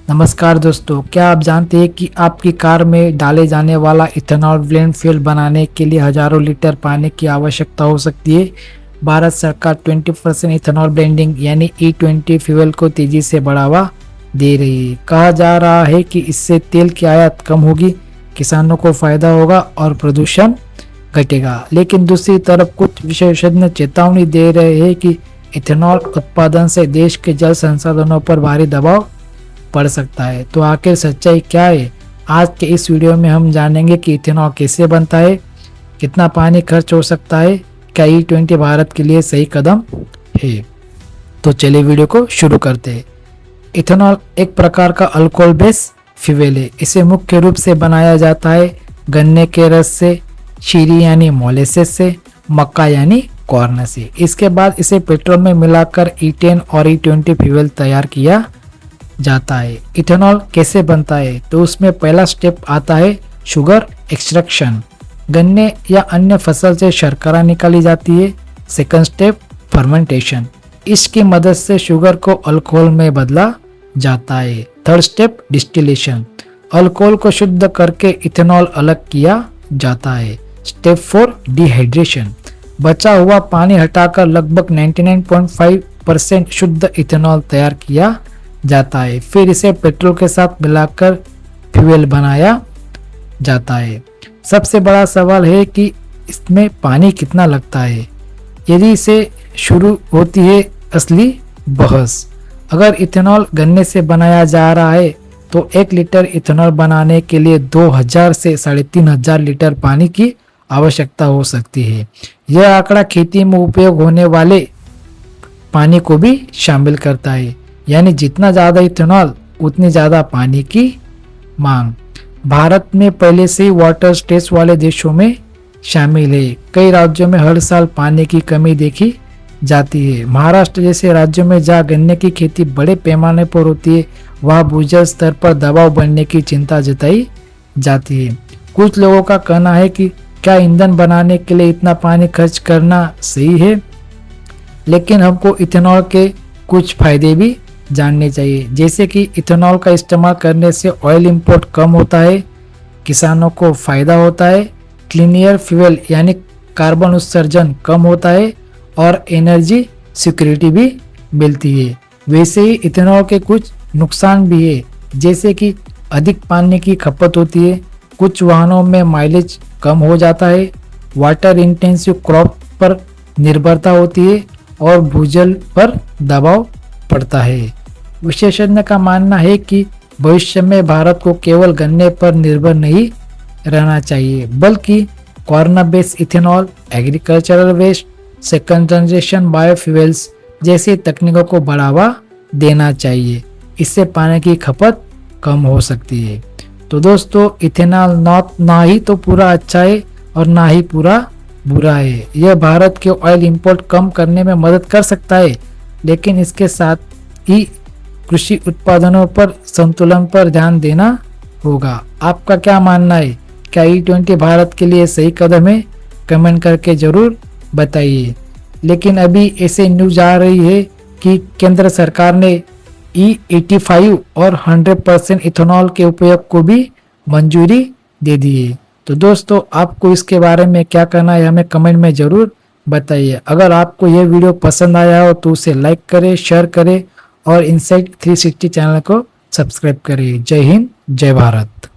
नमस्कार दोस्तों, क्या आप जानते हैं कि आपकी कार में डाले जाने वाला इथेनॉल ब्लेंड फ्यूल बनाने के लिए हजारों लीटर पानी की आवश्यकता हो सकती है। भारत सरकार 20% इथेनॉल ब्लेंडिंग यानी E20 फ्यूल को तेजी से बढ़ावा दे रही है। कहा जा रहा है कि इससे तेल की आयात कम होगी, किसानों को फायदा होगा और प्रदूषण घटेगा। लेकिन दूसरी तरफ कुछ विशेषज्ञ चेतावनी दे रहे हैं कि इथेनॉल उत्पादन से देश के जल संसाधनों पर भारी दबाव पड़ सकता है। तो आखिर सच्चाई क्या है? आज के इस वीडियो में हम जानेंगे कि इथेनॉल कैसे बनता है, कितना पानी खर्च हो सकता है, क्या E20 भारत के लिए सही कदम है। तो चलिए वीडियो को शुरू करते हैं। इथेनॉल एक प्रकार का अल्कोहल बेस फ्यूल है। इसे मुख्य रूप से बनाया जाता है गन्ने के रस से, शीरी यानी मोलेसेस से, मक्का यानी कॉर्न से। इसके बाद इसे पेट्रोल में मिलाकर E10 और E20 फ्यूल तैयार किया जाता है। इथेनॉल कैसे बनता है? तो उसमें पहला स्टेप आता है शुगर एक्सट्रैक्शन। गन्ने या अन्य फसल से शर्करा निकाली जाती है। Second step fermentation. इसकी मदद से शुगर को अल्कोहल में बदला जाता है। Third step distillation. अल्कोहल को शुद्ध करके इथेनॉल अलग किया जाता है। Step 4 dehydration. बचा हुआ पानी हटाकर लगभग 99.5% शुद्ध इथेनॉल तैयार किया जाता है। फिर इसे पेट्रोल के साथ मिलाकर फ्यूल बनाया जाता है। सबसे बड़ा सवाल है कि इसमें पानी कितना लगता है। यदि से शुरू होती है असली बहस। अगर इथेनॉल गन्ने से बनाया जा रहा है तो 1 लीटर इथेनॉल बनाने के लिए 2000 से 3500 लीटर पानी की आवश्यकता हो सकती है। यह आंकड़ा खेती में उपयोग होने वाले पानी को भी शामिल करता है, यानी जितना ज़्यादा इथेनॉल उतनी ज़्यादा पानी की मांग। भारत में पहले से ही वाटर स्ट्रेस वाले देशों में शामिल है। कई राज्यों में हर साल पानी की कमी देखी जाती है। महाराष्ट्र जैसे राज्यों में जहाँ गन्ने की खेती बड़े पैमाने पर होती है, वहाँ भूजल स्तर पर दबाव बढ़ने की चिंता जताई जाती है। कुछ लोगों का कहना है कि क्या ईंधन बनाने के लिए इतना पानी खर्च करना सही है, लेकिन हमको इथेनॉल के कुछ फायदे भी जानने चाहिए। जैसे कि इथेनॉल का इस्तेमाल करने से ऑयल इंपोर्ट कम होता है, किसानों को फायदा होता है, क्लीन एयर फ्यूल यानी कार्बन उत्सर्जन कम होता है और एनर्जी सिक्योरिटी भी मिलती है। वैसे ही इथेनॉल के कुछ नुकसान भी है, जैसे कि अधिक पानी की खपत होती है, कुछ वाहनों में माइलेज कम हो जाता है, वाटर इंटेंसिव क्रॉप पर निर्भरता होती है और भूजल पर दबाव पड़ता है। विशेषज्ञ का मानना है कि भविष्य में भारत को केवल गन्ने पर निर्भर नहीं रहना चाहिए, बल्कि corn base ethanol, agricultural waste, second generation biofuels जैसी तकनीकों को बढ़ावा देना चाहिए। इससे पानी की खपत कम हो सकती है। तो दोस्तों, इथेनॉल ना ही तो पूरा अच्छा है और ना ही पूरा बुरा है। यह भारत के ऑयल इंपोर्ट कम करने में मदद कर सकता है, लेकिन इसके साथ ही कृषि उत्पादनों पर संतुलन पर ध्यान देना होगा। आपका क्या मानना है? क्या E20 भारत के लिए सही कदम है? कमेंट करके जरूर बताइए। लेकिन अभी ऐसे न्यूज आ रही है कि केंद्र सरकार ने E85 और 100% इथेनॉल के उपयोग को भी मंजूरी दे दी है। तो दोस्तों, आपको इसके बारे में क्या कहना है, हमें कमेंट में ज़रूर बताइए। अगर आपको यह वीडियो पसंद आया हो तो उसे लाइक करें, शेयर करें और इनसाइट 360 चैनल को सब्सक्राइब करें। जय हिंद, जय भारत।